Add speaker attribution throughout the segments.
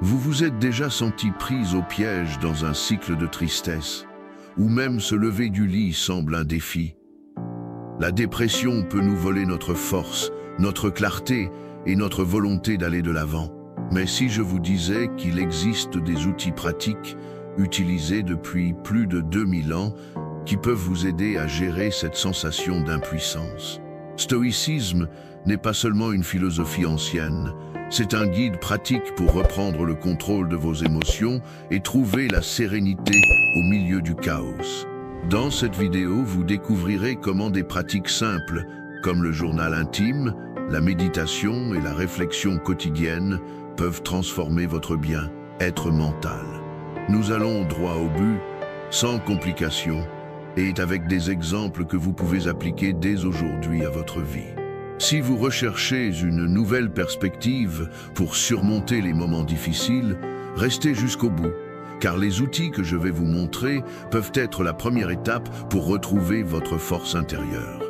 Speaker 1: Vous vous êtes déjà senti prise au piège dans un cycle de tristesse, ou même se lever du lit semble un défi. La dépression peut nous voler notre force, notre clarté et notre volonté d'aller de l'avant. Mais si je vous disais qu'il existe des outils pratiques, utilisés depuis plus de 2000 ans, qui peuvent vous aider à gérer cette sensation d'impuissance. Stoïcisme n'est pas seulement une philosophie ancienne, c'est un guide pratique pour reprendre le contrôle de vos émotions et trouver la sérénité au milieu du chaos. Dans cette vidéo, vous découvrirez comment des pratiques simples, comme le journal intime, la méditation et la réflexion quotidienne, peuvent transformer votre bien-être mental. Nous allons droit au but, sans complications, et avec des exemples que vous pouvez appliquer dès aujourd'hui à votre vie. Si vous recherchez une nouvelle perspective pour surmonter les moments difficiles, restez jusqu'au bout, car les outils que je vais vous montrer peuvent être la première étape pour retrouver votre force intérieure.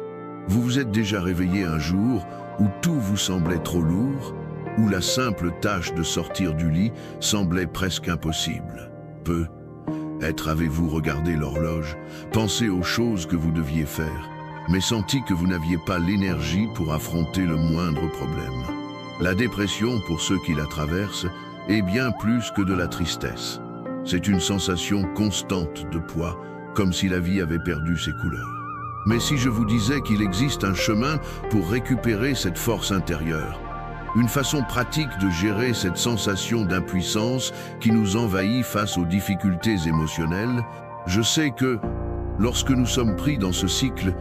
Speaker 1: Vous vous êtes déjà réveillé un jour où tout vous semblait trop lourd, où la simple tâche de sortir du lit semblait presque impossible. Peut-être avez-vous regardé l'horloge, pensé aux choses que vous deviez faire, mais senti que vous n'aviez pas l'énergie pour affronter le moindre problème. La dépression, pour ceux qui la traversent, est bien plus que de la tristesse. C'est une sensation constante de poids, comme si la vie avait perdu ses couleurs. Mais si je vous disais qu'il existe un chemin pour récupérer cette force intérieure, une façon pratique de gérer cette sensation d'impuissance qui nous envahit face aux difficultés émotionnelles, je sais que, lorsque nous sommes pris dans ce cycle,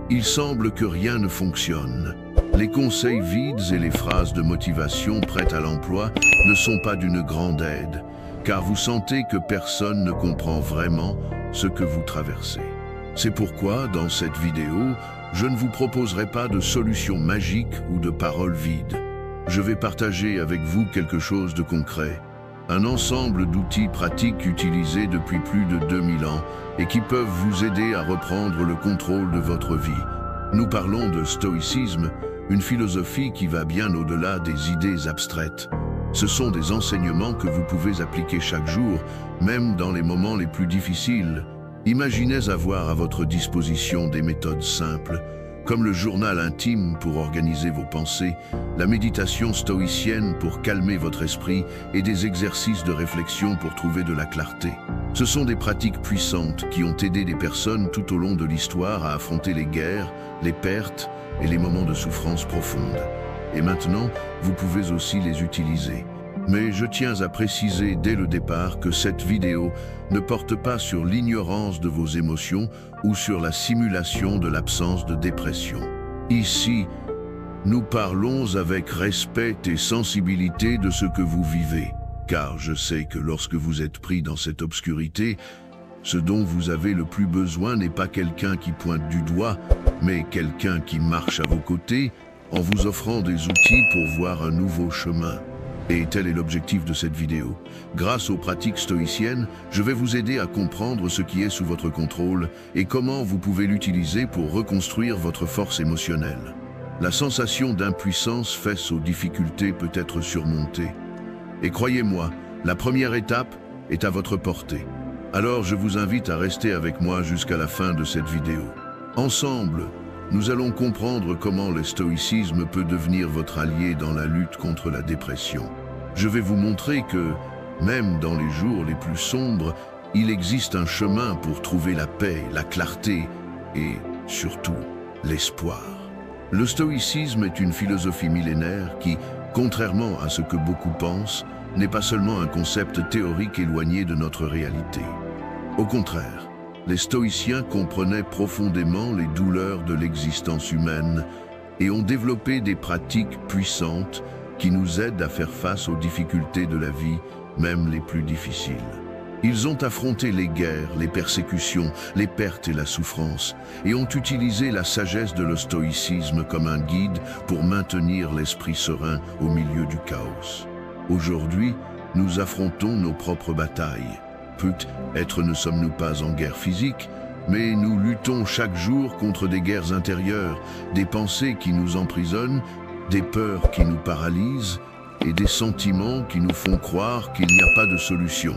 Speaker 1: il semble que rien ne fonctionne. Les conseils vides et les phrases de motivation prêtes à l'emploi ne sont pas d'une grande aide, car vous sentez que personne ne comprend vraiment ce que vous traversez. C'est pourquoi, dans cette vidéo, je ne vous proposerai pas de solutions magiques ou de paroles vides. Je vais partager avec vous quelque chose de concret, un ensemble d'outils pratiques utilisés depuis plus de 2000 ans et qui peuvent vous aider à reprendre le contrôle de votre vie. Nous parlons de stoïcisme, une philosophie qui va bien au-delà des idées abstraites. Ce sont des enseignements que vous pouvez appliquer chaque jour, même dans les moments les plus difficiles. Imaginez avoir à votre disposition des méthodes simples, comme le journal intime pour organiser vos pensées, la méditation stoïcienne pour calmer votre esprit et des exercices de réflexion pour trouver de la clarté. Ce sont des pratiques puissantes qui ont aidé des personnes tout au long de l'histoire à affronter les guerres, les pertes et les moments de souffrance profonde. Et maintenant, vous pouvez aussi les utiliser. Mais je tiens à préciser dès le départ que cette vidéo ne porte pas sur l'ignorance de vos émotions ou sur la simulation de l'absence de dépression. Ici, nous parlons avec respect et sensibilité de ce que vous vivez, car je sais que lorsque vous êtes pris dans cette obscurité, ce dont vous avez le plus besoin n'est pas quelqu'un qui pointe du doigt, mais quelqu'un qui marche à vos côtés en vous offrant des outils pour voir un nouveau chemin. Et tel est l'objectif de cette vidéo. Grâce aux pratiques stoïciennes, je vais vous aider à comprendre ce qui est sous votre contrôle et comment vous pouvez l'utiliser pour reconstruire votre force émotionnelle. La sensation d'impuissance face aux difficultés peut être surmontée. Et croyez-moi, la première étape est à votre portée. Alors je vous invite à rester avec moi jusqu'à la fin de cette vidéo. Ensemble, nous allons comprendre comment le stoïcisme peut devenir votre allié dans la lutte contre la dépression. Je vais vous montrer que, même dans les jours les plus sombres, il existe un chemin pour trouver la paix, la clarté et, surtout, l'espoir. Le stoïcisme est une philosophie millénaire qui, contrairement à ce que beaucoup pensent, n'est pas seulement un concept théorique éloigné de notre réalité. Au contraire, les stoïciens comprenaient profondément les douleurs de l'existence humaine et ont développé des pratiques puissantes qui nous aident à faire face aux difficultés de la vie, même les plus difficiles. Ils ont affronté les guerres, les persécutions, les pertes et la souffrance, et ont utilisé la sagesse de le stoïcisme comme un guide pour maintenir l'esprit serein au milieu du chaos. Aujourd'hui, nous affrontons nos propres batailles. Peut-être ne sommes-nous pas en guerre physique, mais nous luttons chaque jour contre des guerres intérieures, des pensées qui nous emprisonnent, des peurs qui nous paralysent et des sentiments qui nous font croire qu'il n'y a pas de solution.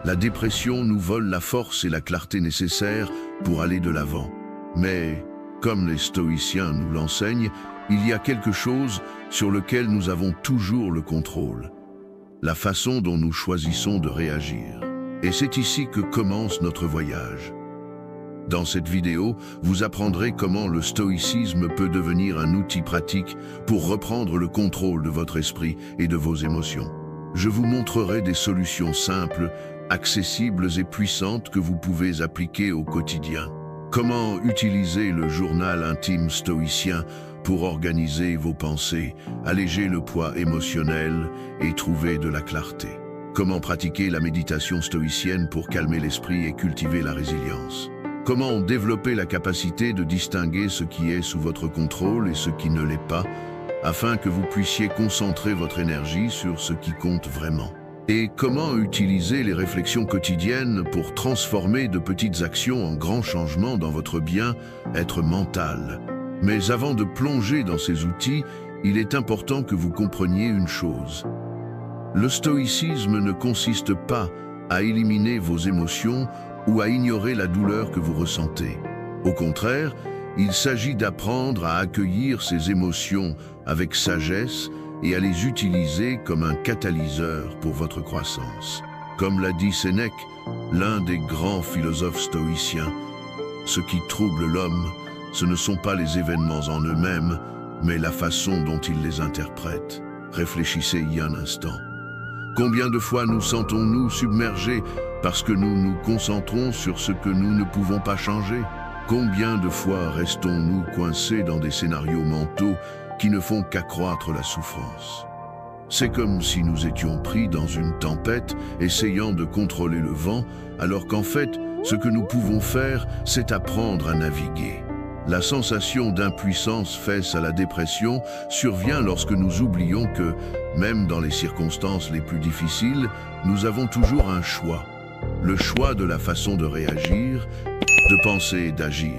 Speaker 1: La dépression nous vole la force et la clarté nécessaires pour aller de l'avant. Mais, comme les stoïciens nous l'enseignent, il y a quelque chose sur lequel nous avons toujours le contrôle. La façon dont nous choisissons de réagir. Et c'est ici que commence notre voyage. Dans cette vidéo, vous apprendrez comment le stoïcisme peut devenir un outil pratique pour reprendre le contrôle de votre esprit et de vos émotions. Je vous montrerai des solutions simples, accessibles et puissantes que vous pouvez appliquer au quotidien. Comment utiliser le journal intime stoïcien pour organiser vos pensées, alléger le poids émotionnel et trouver de la clarté. Comment pratiquer la méditation stoïcienne pour calmer l'esprit et cultiver la résilience. Comment développer la capacité de distinguer ce qui est sous votre contrôle et ce qui ne l'est pas, afin que vous puissiez concentrer votre énergie sur ce qui compte vraiment. Et comment utiliser les réflexions quotidiennes pour transformer de petites actions en grands changements dans votre bien-être mental. Mais avant de plonger dans ces outils, il est important que vous compreniez une chose. Le stoïcisme ne consiste pas à éliminer vos émotions ou à ignorer la douleur que vous ressentez. Au contraire, il s'agit d'apprendre à accueillir ces émotions avec sagesse et à les utiliser comme un catalyseur pour votre croissance. Comme l'a dit Sénèque, l'un des grands philosophes stoïciens, ce qui trouble l'homme, ce ne sont pas les événements en eux-mêmes, mais la façon dont il les interprète. Réfléchissez y un instant. Combien de fois nous sentons-nous submergés parce que nous nous concentrons sur ce que nous ne pouvons pas changer? Combien de fois restons-nous coincés dans des scénarios mentaux qui ne font qu'accroître la souffrance? C'est comme si nous étions pris dans une tempête, essayant de contrôler le vent, alors qu'en fait, ce que nous pouvons faire, c'est apprendre à naviguer. La sensation d'impuissance face à la dépression survient lorsque nous oublions que, même dans les circonstances les plus difficiles, nous avons toujours un choix. Le choix de la façon de réagir, de penser et d'agir.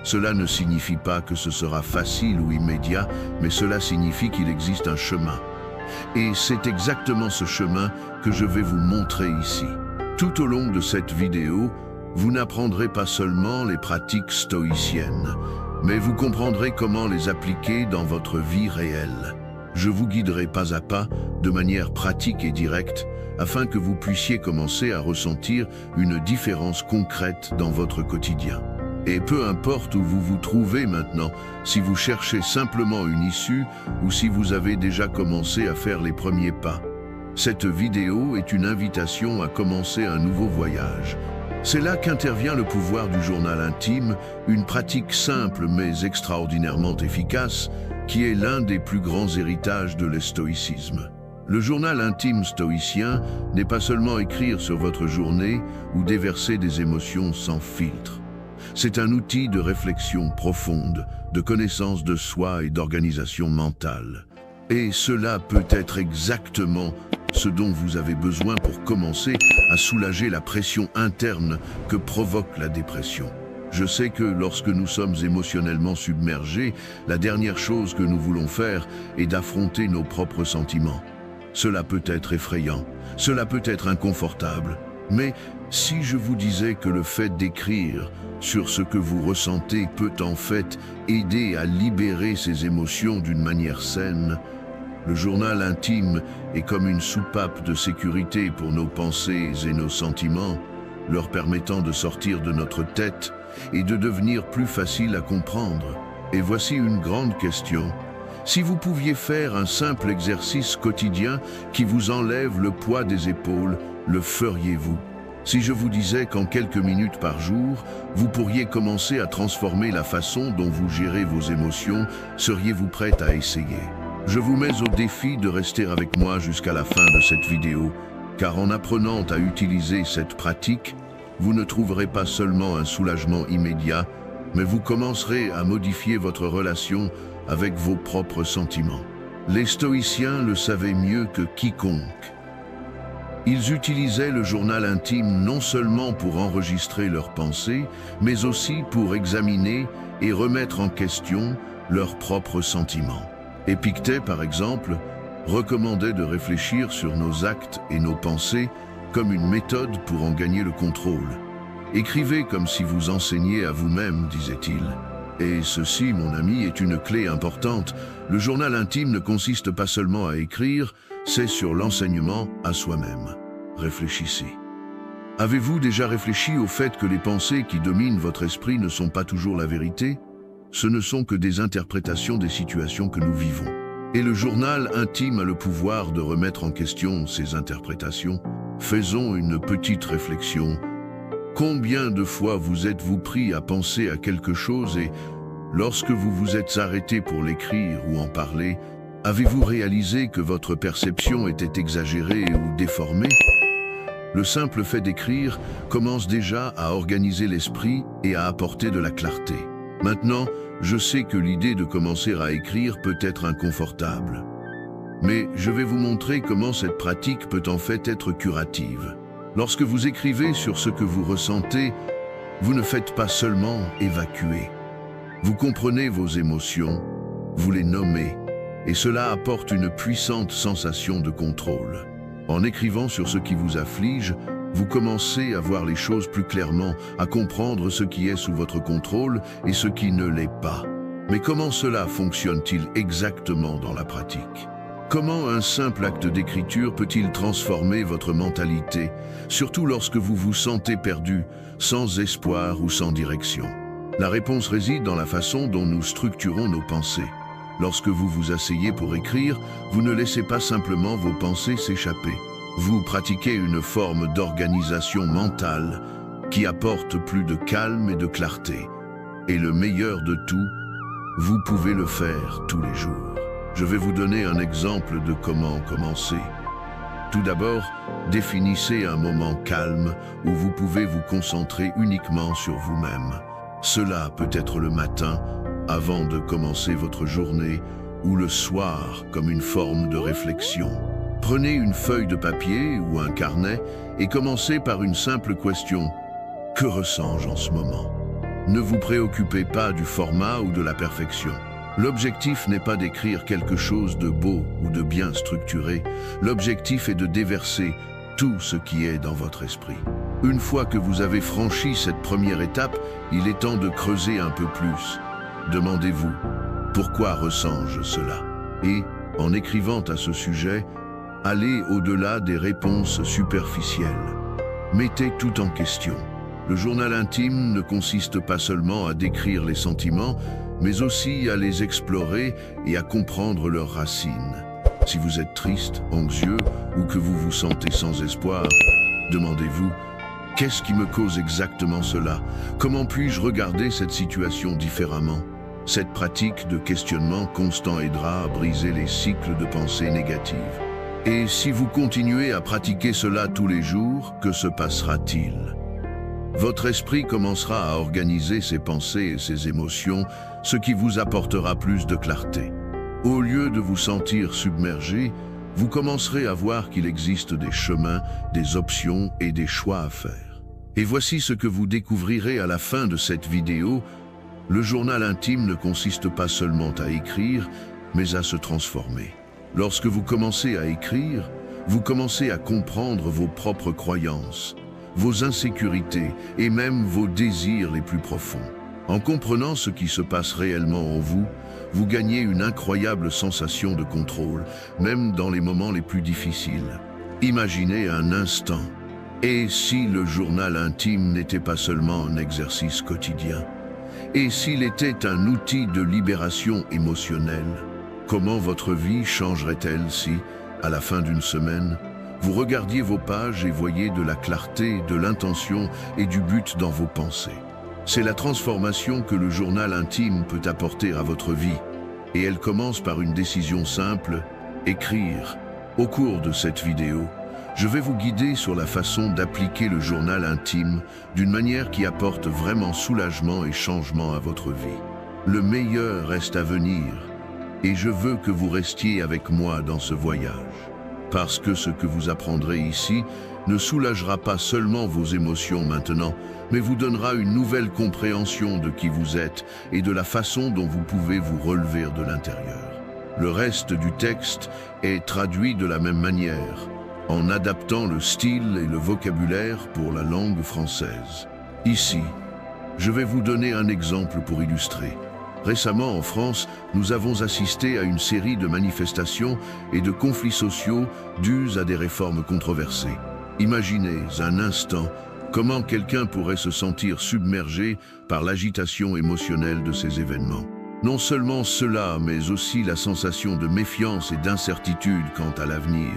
Speaker 1: Cela ne signifie pas que ce sera facile ou immédiat, mais cela signifie qu'il existe un chemin. Et c'est exactement ce chemin que je vais vous montrer ici. Tout au long de cette vidéo, vous n'apprendrez pas seulement les pratiques stoïciennes, mais vous comprendrez comment les appliquer dans votre vie réelle. Je vous guiderai pas à pas, de manière pratique et directe, afin que vous puissiez commencer à ressentir une différence concrète dans votre quotidien. Et peu importe où vous vous trouvez maintenant, si vous cherchez simplement une issue ou si vous avez déjà commencé à faire les premiers pas, cette vidéo est une invitation à commencer un nouveau voyage. C'est là qu'intervient le pouvoir du journal intime, une pratique simple mais extraordinairement efficace, qui est l'un des plus grands héritages de l'estoïcisme. Le journal intime stoïcien n'est pas seulement écrire sur votre journée ou déverser des émotions sans filtre. C'est un outil de réflexion profonde, de connaissance de soi et d'organisation mentale. Et cela peut être exactement ce dont vous avez besoin pour commencer à soulager la pression interne que provoque la dépression. Je sais que lorsque nous sommes émotionnellement submergés, la dernière chose que nous voulons faire est d'affronter nos propres sentiments. Cela peut être effrayant, cela peut être inconfortable, mais si je vous disais que le fait d'écrire sur ce que vous ressentez peut en fait aider à libérer ces émotions d'une manière saine, le journal intime est comme une soupape de sécurité pour nos pensées et nos sentiments, leur permettant de sortir de notre tête et de devenir plus facile à comprendre. Et voici une grande question. Si vous pouviez faire un simple exercice quotidien qui vous enlève le poids des épaules, le feriez-vous? Si je vous disais qu'en quelques minutes par jour, vous pourriez commencer à transformer la façon dont vous gérez vos émotions, seriez-vous prête à essayer? Je vous mets au défi de rester avec moi jusqu'à la fin de cette vidéo, car en apprenant à utiliser cette pratique, vous ne trouverez pas seulement un soulagement immédiat, mais vous commencerez à modifier votre relation avec vos propres sentiments. Les stoïciens le savaient mieux que quiconque. Ils utilisaient le journal intime non seulement pour enregistrer leurs pensées, mais aussi pour examiner et remettre en question leurs propres sentiments. Épictète, par exemple, recommandait de réfléchir sur nos actes et nos pensées comme une méthode pour en gagner le contrôle. Écrivez comme si vous enseigniez à vous-même, disait-il. Et ceci, mon ami, est une clé importante. Le journal intime ne consiste pas seulement à écrire, c'est sur l'enseignement à soi-même. Réfléchissez. Avez-vous déjà réfléchi au fait que les pensées qui dominent votre esprit ne sont pas toujours la vérité? Ce ne sont que des interprétations des situations que nous vivons. Et le journal intime a le pouvoir de remettre en question ces interprétations. Faisons une petite réflexion. Combien de fois vous êtes-vous pris à penser à quelque chose et, lorsque vous vous êtes arrêté pour l'écrire ou en parler, avez-vous réalisé que votre perception était exagérée ou déformée? Le simple fait d'écrire commence déjà à organiser l'esprit et à apporter de la clarté. Maintenant, je sais que l'idée de commencer à écrire peut être inconfortable. Mais je vais vous montrer comment cette pratique peut en fait être curative. Lorsque vous écrivez sur ce que vous ressentez, vous ne faites pas seulement évacuer. Vous comprenez vos émotions, vous les nommez, et cela apporte une puissante sensation de contrôle. En écrivant sur ce qui vous afflige, vous commencez à voir les choses plus clairement, à comprendre ce qui est sous votre contrôle et ce qui ne l'est pas. Mais comment cela fonctionne-t-il exactement dans la pratique? Comment un simple acte d'écriture peut-il transformer votre mentalité, surtout lorsque vous vous sentez perdu, sans espoir ou sans direction? La réponse réside dans la façon dont nous structurons nos pensées. Lorsque vous vous asseyez pour écrire, vous ne laissez pas simplement vos pensées s'échapper. Vous pratiquez une forme d'organisation mentale qui apporte plus de calme et de clarté. Et le meilleur de tout, vous pouvez le faire tous les jours. Je vais vous donner un exemple de comment commencer. Tout d'abord, définissez un moment calme où vous pouvez vous concentrer uniquement sur vous-même. Cela peut être le matin, avant de commencer votre journée, ou le soir comme une forme de réflexion. Prenez une feuille de papier ou un carnet et commencez par une simple question. Que ressens-je en ce moment? Ne vous préoccupez pas du format ou de la perfection. L'objectif n'est pas d'écrire quelque chose de beau ou de bien structuré. L'objectif est de déverser tout ce qui est dans votre esprit. Une fois que vous avez franchi cette première étape, il est temps de creuser un peu plus. Demandez-vous, pourquoi ressens-je cela? Et, en écrivant à ce sujet, allez au-delà des réponses superficielles. Mettez tout en question. Le journal intime ne consiste pas seulement à décrire les sentiments, mais aussi à les explorer et à comprendre leurs racines. Si vous êtes triste, anxieux ou que vous vous sentez sans espoir, demandez-vous, qu'est-ce qui me cause exactement cela? Comment puis-je regarder cette situation différemment? Cette pratique de questionnement constant aidera à briser les cycles de pensée négatives. Et si vous continuez à pratiquer cela tous les jours, que se passera-t-il? Votre esprit commencera à organiser ses pensées et ses émotions, ce qui vous apportera plus de clarté. Au lieu de vous sentir submergé, vous commencerez à voir qu'il existe des chemins, des options et des choix à faire. Et voici ce que vous découvrirez à la fin de cette vidéo. Le journal intime ne consiste pas seulement à écrire, mais à se transformer. Lorsque vous commencez à écrire, vous commencez à comprendre vos propres croyances, vos insécurités et même vos désirs les plus profonds. En comprenant ce qui se passe réellement en vous, vous gagnez une incroyable sensation de contrôle, même dans les moments les plus difficiles. Imaginez un instant, et si le journal intime n'était pas seulement un exercice quotidien? Et s'il était un outil de libération émotionnelle? Comment votre vie changerait-elle si, à la fin d'une semaine, vous regardiez vos pages et voyez de la clarté, de l'intention et du but dans vos pensées? C'est la transformation que le journal intime peut apporter à votre vie. Et elle commence par une décision simple, écrire. Au cours de cette vidéo, je vais vous guider sur la façon d'appliquer le journal intime d'une manière qui apporte vraiment soulagement et changement à votre vie. Le meilleur reste à venir et je veux que vous restiez avec moi dans ce voyage. Parce que ce que vous apprendrez ici ne soulagera pas seulement vos émotions maintenant, mais vous donnera une nouvelle compréhension de qui vous êtes et de la façon dont vous pouvez vous relever de l'intérieur. Le reste du texte est traduit de la même manière, en adaptant le style et le vocabulaire pour la langue française. Ici, je vais vous donner un exemple pour illustrer. Récemment, en France, nous avons assisté à une série de manifestations et de conflits sociaux dus à des réformes controversées. Imaginez un instant comment quelqu'un pourrait se sentir submergé par l'agitation émotionnelle de ces événements. Non seulement cela, mais aussi la sensation de méfiance et d'incertitude quant à l'avenir.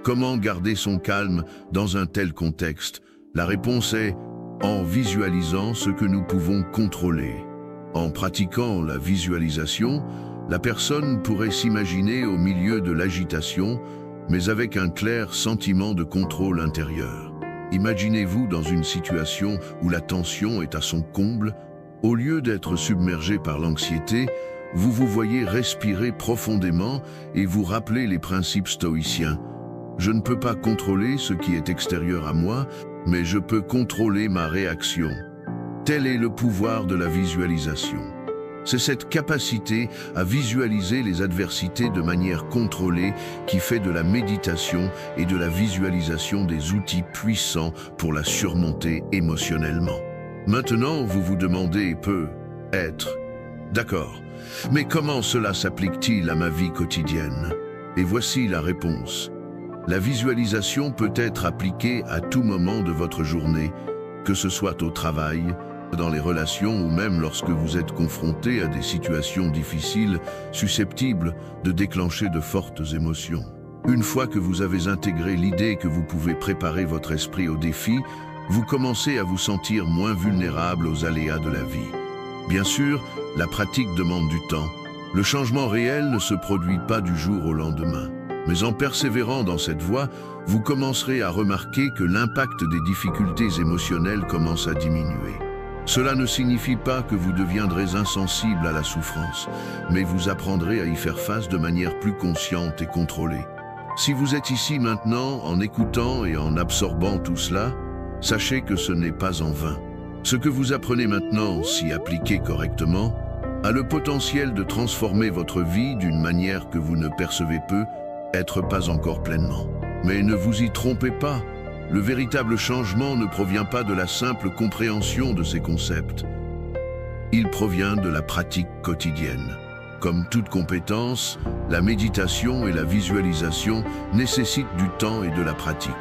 Speaker 1: Comment garder son calme dans un tel contexte? La réponse est en visualisant ce que nous pouvons contrôler. En pratiquant la visualisation, la personne pourrait s'imaginer au milieu de l'agitation, mais avec un clair sentiment de contrôle intérieur. Imaginez-vous dans une situation où la tension est à son comble. Au lieu d'être submergé par l'anxiété, vous vous voyez respirer profondément et vous rappeler les principes stoïciens. Je ne peux pas contrôler ce qui est extérieur à moi, mais je peux contrôler ma réaction. Tel est le pouvoir de la visualisation. C'est cette capacité à visualiser les adversités de manière contrôlée qui fait de la méditation et de la visualisation des outils puissants pour la surmonter émotionnellement. Maintenant, vous vous demandez peut-être, d'accord, mais comment cela s'applique-t-il à ma vie quotidienne? Et voici la réponse. La visualisation peut être appliquée à tout moment de votre journée, que ce soit au travail, dans les relations ou même lorsque vous êtes confronté à des situations difficiles susceptibles de déclencher de fortes émotions. Une fois que vous avez intégré l'idée que vous pouvez préparer votre esprit au défi, vous commencez à vous sentir moins vulnérable aux aléas de la vie. Bien sûr, la pratique demande du temps. Le changement réel ne se produit pas du jour au lendemain. Mais en persévérant dans cette voie, vous commencerez à remarquer que l'impact des difficultés émotionnelles commence à diminuer. Cela ne signifie pas que vous deviendrez insensible à la souffrance, mais vous apprendrez à y faire face de manière plus consciente et contrôlée. Si vous êtes ici maintenant, en écoutant et en absorbant tout cela, sachez que ce n'est pas en vain. Ce que vous apprenez maintenant, si appliqué correctement, a le potentiel de transformer votre vie d'une manière que vous ne percevez peut-être pas encore pleinement. Mais ne vous y trompez pas, le véritable changement ne provient pas de la simple compréhension de ces concepts. Il provient de la pratique quotidienne. Comme toute compétence, la méditation et la visualisation nécessitent du temps et de la pratique.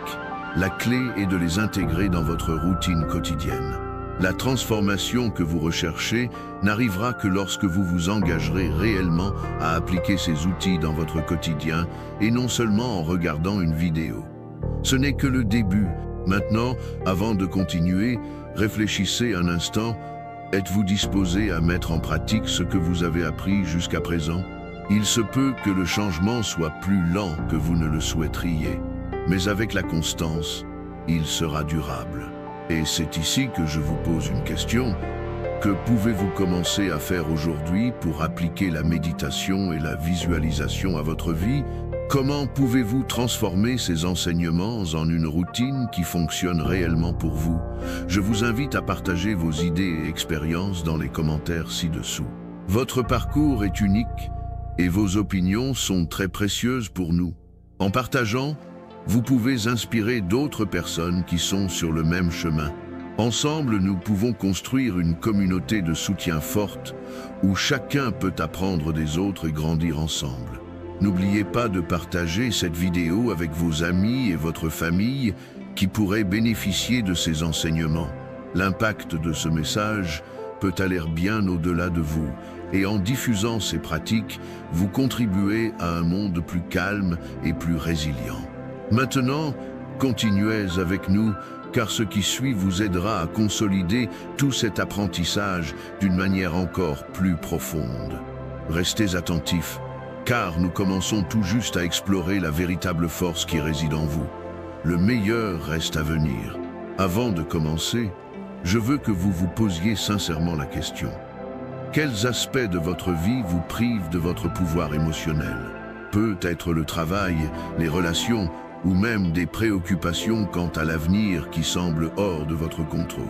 Speaker 1: La clé est de les intégrer dans votre routine quotidienne. La transformation que vous recherchez n'arrivera que lorsque vous vous engagerez réellement à appliquer ces outils dans votre quotidien et non seulement en regardant une vidéo. Ce n'est que le début. Maintenant, avant de continuer, réfléchissez un instant. Êtes-vous disposé à mettre en pratique ce que vous avez appris jusqu'à présent? Il se peut que le changement soit plus lent que vous ne le souhaiteriez, mais avec la constance, il sera durable. Et c'est ici que je vous pose une question. Que pouvez-vous commencer à faire aujourd'hui pour appliquer la méditation et la visualisation à votre vie? Comment pouvez-vous transformer ces enseignements en une routine qui fonctionne réellement pour vous? Je vous invite à partager vos idées et expériences dans les commentaires ci-dessous. Votre parcours est unique et vos opinions sont très précieuses pour nous. En partageant, vous pouvez inspirer d'autres personnes qui sont sur le même chemin. Ensemble, nous pouvons construire une communauté de soutien forte où chacun peut apprendre des autres et grandir ensemble. N'oubliez pas de partager cette vidéo avec vos amis et votre famille qui pourraient bénéficier de ces enseignements. L'impact de ce message peut aller bien au-delà de vous, et en diffusant ces pratiques, vous contribuez à un monde plus calme et plus résilient. Maintenant, continuez avec nous, car ce qui suit vous aidera à consolider tout cet apprentissage d'une manière encore plus profonde. Restez attentifs, car nous commençons tout juste à explorer la véritable force qui réside en vous. Le meilleur reste à venir. Avant de commencer, je veux que vous vous posiez sincèrement la question. Quels aspects de votre vie vous privent de votre pouvoir émotionnel? Peut-être le travail, les relations, ou même des préoccupations quant à l'avenir qui semblent hors de votre contrôle.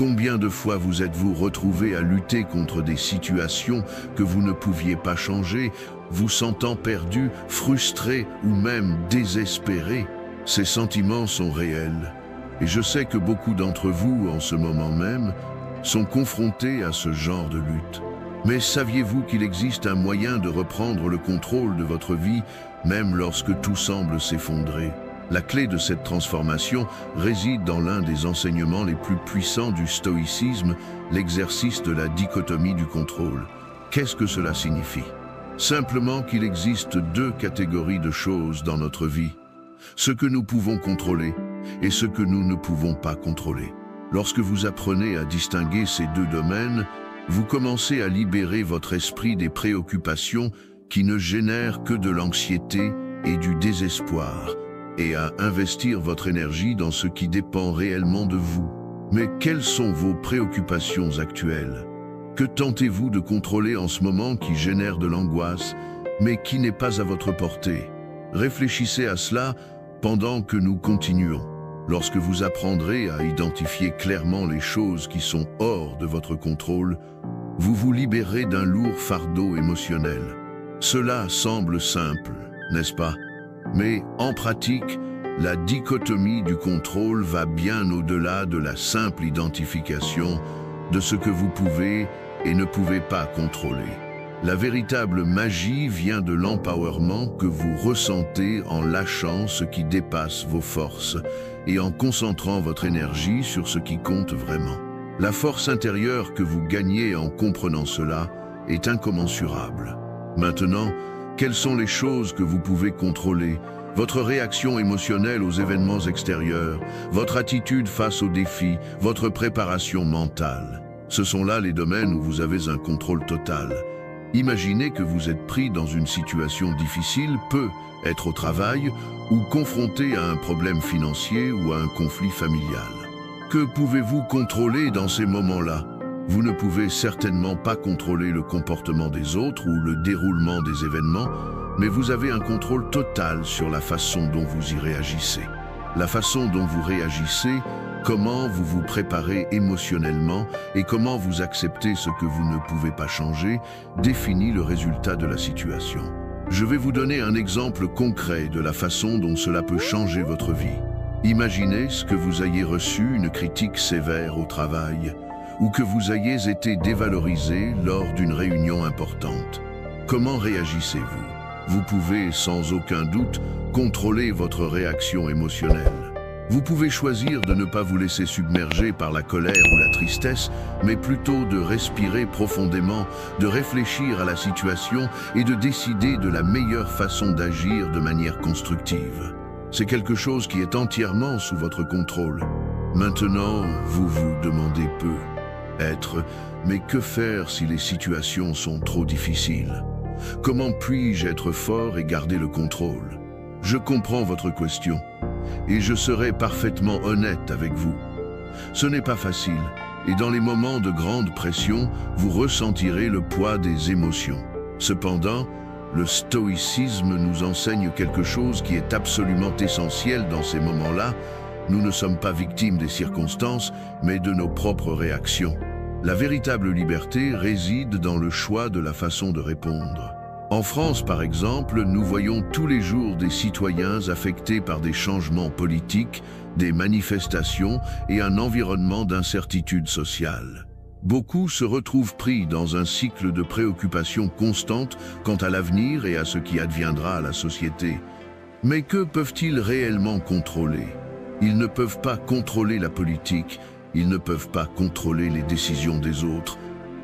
Speaker 1: Combien de fois vous êtes-vous retrouvé à lutter contre des situations que vous ne pouviez pas changer, vous sentant perdu, frustré ou même désespéré? Ces sentiments sont réels. Et je sais que beaucoup d'entre vous, en ce moment même, sont confrontés à ce genre de lutte. Mais saviez-vous qu'il existe un moyen de reprendre le contrôle de votre vie, même lorsque tout semble s'effondrer? La clé de cette transformation réside dans l'un des enseignements les plus puissants du stoïcisme, l'exercice de la dichotomie du contrôle. Qu'est-ce que cela signifie? Simplement qu'il existe deux catégories de choses dans notre vie. Ce que nous pouvons contrôler et ce que nous ne pouvons pas contrôler. Lorsque vous apprenez à distinguer ces deux domaines, vous commencez à libérer votre esprit des préoccupations qui ne génèrent que de l'anxiété et du désespoir, et à investir votre énergie dans ce qui dépend réellement de vous. Mais quelles sont vos préoccupations actuelles? Que tentez-vous de contrôler en ce moment qui génère de l'angoisse, mais qui n'est pas à votre portée? Réfléchissez à cela pendant que nous continuons. Lorsque vous apprendrez à identifier clairement les choses qui sont hors de votre contrôle, vous vous libérez d'un lourd fardeau émotionnel. Cela semble simple, n'est-ce pas? Mais en pratique, la dichotomie du contrôle va bien au-delà de la simple identification de ce que vous pouvez et ne pouvez pas contrôler. La véritable magie vient de l'empowerment que vous ressentez en lâchant ce qui dépasse vos forces et en concentrant votre énergie sur ce qui compte vraiment. La force intérieure que vous gagnez en comprenant cela est incommensurable. Maintenant, quelles sont les choses que vous pouvez contrôler? Votre réaction émotionnelle aux événements extérieurs, votre attitude face aux défis, votre préparation mentale. Ce sont là les domaines où vous avez un contrôle total. Imaginez que vous êtes pris dans une situation difficile, peut être au travail ou confronté à un problème financier ou à un conflit familial. Que pouvez-vous contrôler dans ces moments-là? Vous ne pouvez certainement pas contrôler le comportement des autres ou le déroulement des événements, mais vous avez un contrôle total sur la façon dont vous y réagissez. La façon dont vous réagissez, comment vous vous préparez émotionnellement et comment vous acceptez ce que vous ne pouvez pas changer, définit le résultat de la situation. Je vais vous donner un exemple concret de la façon dont cela peut changer votre vie. Imaginez ce que vous ayez reçu une critique sévère au travail, ou que vous ayez été dévalorisé lors d'une réunion importante. Comment réagissez-vous? Vous pouvez, sans aucun doute, contrôler votre réaction émotionnelle. Vous pouvez choisir de ne pas vous laisser submerger par la colère ou la tristesse, mais plutôt de respirer profondément, de réfléchir à la situation et de décider de la meilleure façon d'agir de manière constructive. C'est quelque chose qui est entièrement sous votre contrôle. Maintenant, vous vous demandez mais que faire si les situations sont trop difficiles? Comment puis-je être fort et garder le contrôle? Je comprends votre question, et je serai parfaitement honnête avec vous. Ce n'est pas facile, et dans les moments de grande pression, vous ressentirez le poids des émotions. Cependant, le stoïcisme nous enseigne quelque chose qui est absolument essentiel dans ces moments-là. Nous ne sommes pas victimes des circonstances, mais de nos propres réactions. La véritable liberté réside dans le choix de la façon de répondre. En France, par exemple, nous voyons tous les jours des citoyens affectés par des changements politiques, des manifestations et un environnement d'incertitude sociale. Beaucoup se retrouvent pris dans un cycle de préoccupations constantes quant à l'avenir et à ce qui adviendra à la société. Mais que peuvent-ils réellement contrôler? Ils ne peuvent pas contrôler la politique, ils ne peuvent pas contrôler les décisions des autres,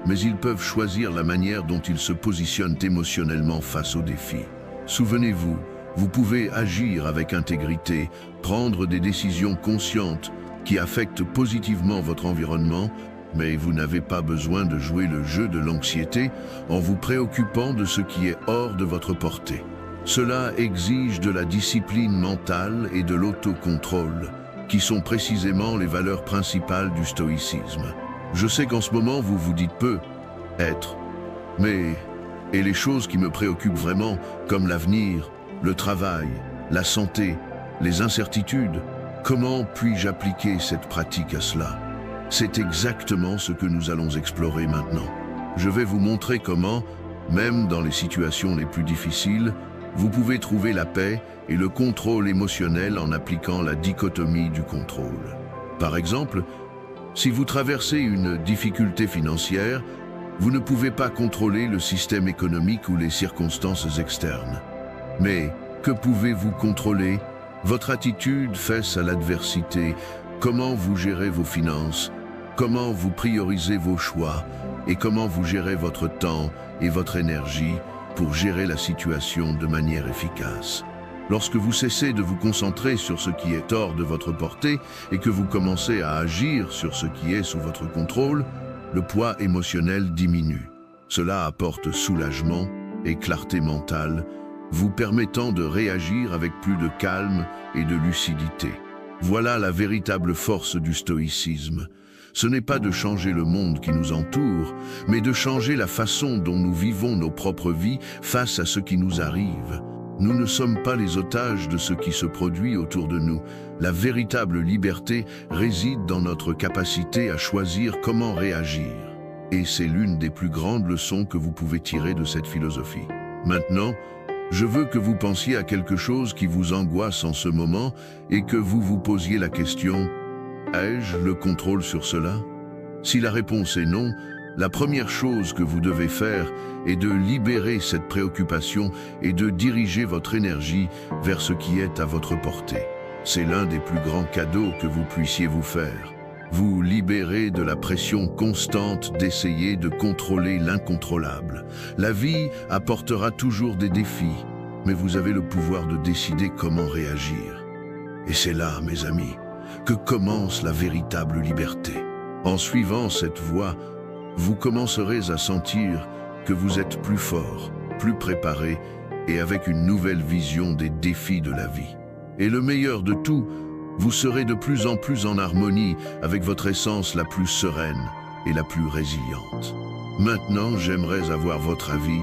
Speaker 1: mais ils peuvent choisir la manière dont ils se positionnent émotionnellement face aux défis. Souvenez-vous, vous pouvez agir avec intégrité, prendre des décisions conscientes qui affectent positivement votre environnement, mais vous n'avez pas besoin de jouer le jeu de l'anxiété en vous préoccupant de ce qui est hors de votre portée. Cela exige de la discipline mentale et de l'autocontrôle, qui sont précisément les valeurs principales du stoïcisme. Je sais qu'en ce moment, vous vous dites mais et les choses qui me préoccupent vraiment, comme l'avenir, le travail, la santé, les incertitudes, comment puis-je appliquer cette pratique à cela? C'est exactement ce que nous allons explorer maintenant. Je vais vous montrer comment, même dans les situations les plus difficiles, vous pouvez trouver la paix et le contrôle émotionnel en appliquant la dichotomie du contrôle. Par exemple, si vous traversez une difficulté financière, vous ne pouvez pas contrôler le système économique ou les circonstances externes. Mais que pouvez-vous contrôler? Votre attitude face à l'adversité, comment vous gérez vos finances, comment vous priorisez vos choix et comment vous gérez votre temps et votre énergie pour gérer la situation de manière efficace. Lorsque vous cessez de vous concentrer sur ce qui est hors de votre portée et que vous commencez à agir sur ce qui est sous votre contrôle, le poids émotionnel diminue. Cela apporte soulagement et clarté mentale, vous permettant de réagir avec plus de calme et de lucidité. Voilà la véritable force du stoïcisme. Ce n'est pas de changer le monde qui nous entoure, mais de changer la façon dont nous vivons nos propres vies face à ce qui nous arrive. Nous ne sommes pas les otages de ce qui se produit autour de nous. La véritable liberté réside dans notre capacité à choisir comment réagir. Et c'est l'une des plus grandes leçons que vous pouvez tirer de cette philosophie. Maintenant, je veux que vous pensiez à quelque chose qui vous angoisse en ce moment et que vous vous posiez la question « Ai-je le contrôle sur cela ?» Si la réponse est non, la première chose que vous devez faire est de libérer cette préoccupation et de diriger votre énergie vers ce qui est à votre portée. C'est l'un des plus grands cadeaux que vous puissiez vous faire. Vous libérez de la pression constante d'essayer de contrôler l'incontrôlable. La vie apportera toujours des défis, mais vous avez le pouvoir de décider comment réagir. Et c'est là, mes amis, que commence la véritable liberté. En suivant cette voie, vous commencerez à sentir que vous êtes plus fort, plus préparé et avec une nouvelle vision des défis de la vie. Et le meilleur de tout, vous serez de plus en plus en harmonie avec votre essence la plus sereine et la plus résiliente. Maintenant, j'aimerais avoir votre avis.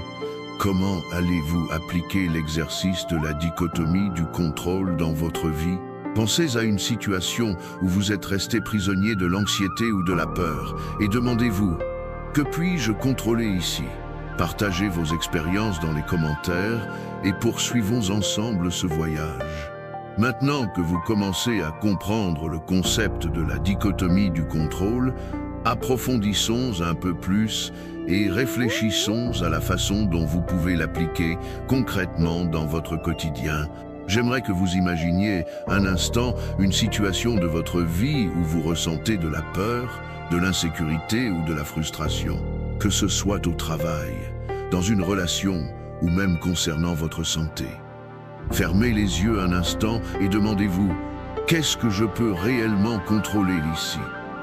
Speaker 1: Comment allez-vous appliquer l'exercice de la dichotomie du contrôle dans votre vie? Pensez à une situation où vous êtes resté prisonnier de l'anxiété ou de la peur et demandez-vous « Que puis-je contrôler ici ?» Partagez vos expériences dans les commentaires et poursuivons ensemble ce voyage. Maintenant que vous commencez à comprendre le concept de la dichotomie du contrôle, approfondissons un peu plus et réfléchissons à la façon dont vous pouvez l'appliquer concrètement dans votre quotidien. J'aimerais que vous imaginiez un instant une situation de votre vie où vous ressentez de la peur, de l'insécurité ou de la frustration, que ce soit au travail, dans une relation ou même concernant votre santé. Fermez les yeux un instant et demandez-vous « Qu'est-ce que je peux réellement contrôler ici ?»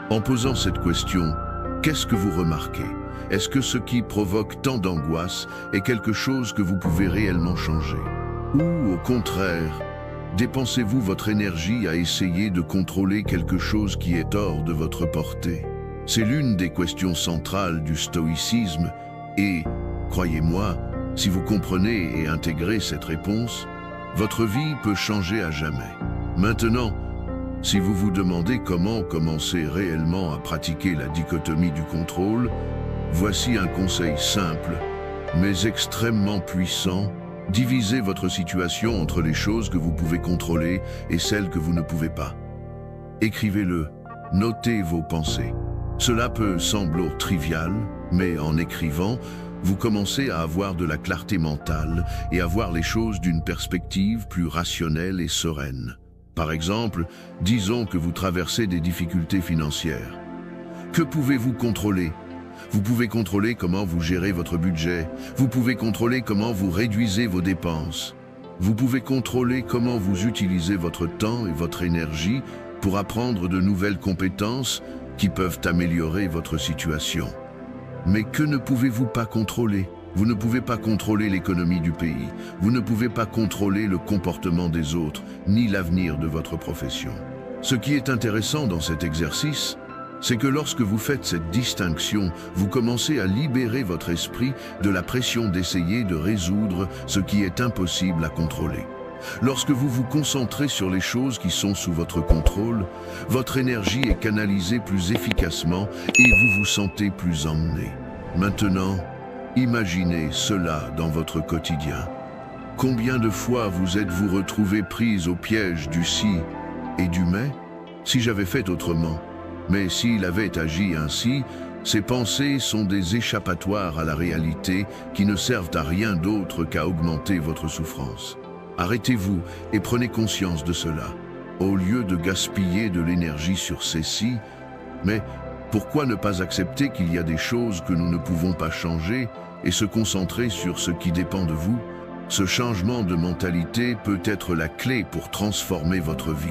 Speaker 1: En posant cette question, qu'est-ce que vous remarquez? Est-ce que ce qui provoque tant d'angoisse est quelque chose que vous pouvez réellement changer? Ou, au contraire, dépensez-vous votre énergie à essayer de contrôler quelque chose qui est hors de votre portée? C'est l'une des questions centrales du stoïcisme et, croyez-moi, si vous comprenez et intégrez cette réponse, votre vie peut changer à jamais. Maintenant, si vous vous demandez comment commencer réellement à pratiquer la dichotomie du contrôle, voici un conseil simple, mais extrêmement puissant. Divisez votre situation entre les choses que vous pouvez contrôler et celles que vous ne pouvez pas. Écrivez-le, notez vos pensées. Cela peut sembler trivial, mais en écrivant, vous commencez à avoir de la clarté mentale et à voir les choses d'une perspective plus rationnelle et sereine. Par exemple, disons que vous traversez des difficultés financières. Que pouvez-vous contrôler? Vous pouvez contrôler comment vous gérez votre budget. Vous pouvez contrôler comment vous réduisez vos dépenses. Vous pouvez contrôler comment vous utilisez votre temps et votre énergie pour apprendre de nouvelles compétences qui peuvent améliorer votre situation. Mais que ne pouvez-vous pas contrôler? Vous ne pouvez pas contrôler l'économie du pays. Vous ne pouvez pas contrôler le comportement des autres, ni l'avenir de votre profession. Ce qui est intéressant dans cet exercice, c'est que lorsque vous faites cette distinction, vous commencez à libérer votre esprit de la pression d'essayer de résoudre ce qui est impossible à contrôler. Lorsque vous vous concentrez sur les choses qui sont sous votre contrôle, votre énergie est canalisée plus efficacement et vous vous sentez plus emmené. Maintenant, imaginez cela dans votre quotidien. Combien de fois vous êtes-vous retrouvé prise au piège du si et du mais? Si j'avais fait autrement. Mais s'il avait agi ainsi, ces pensées sont des échappatoires à la réalité qui ne servent à rien d'autre qu'à augmenter votre souffrance. Arrêtez-vous et prenez conscience de cela. Au lieu de gaspiller de l'énergie sur ces si, mais pourquoi ne pas accepter qu'il y a des choses que nous ne pouvons pas changer et se concentrer sur ce qui dépend de vous? Ce changement de mentalité peut être la clé pour transformer votre vie.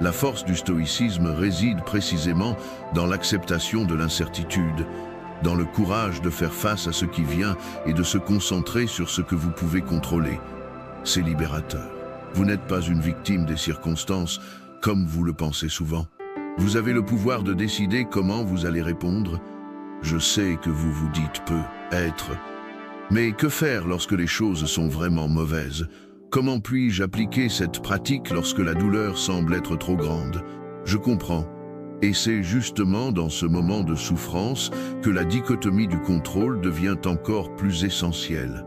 Speaker 1: La force du stoïcisme réside précisément dans l'acceptation de l'incertitude, dans le courage de faire face à ce qui vient et de se concentrer sur ce que vous pouvez contrôler. C'est libérateur. Vous n'êtes pas une victime des circonstances, comme vous le pensez souvent. Vous avez le pouvoir de décider comment vous allez répondre. Je sais que vous vous dites peu, être. Mais que faire lorsque les choses sont vraiment mauvaises? Comment puis-je appliquer cette pratique lorsque la douleur semble être trop grande? Je comprends. Et c'est justement dans ce moment de souffrance que la dichotomie du contrôle devient encore plus essentielle.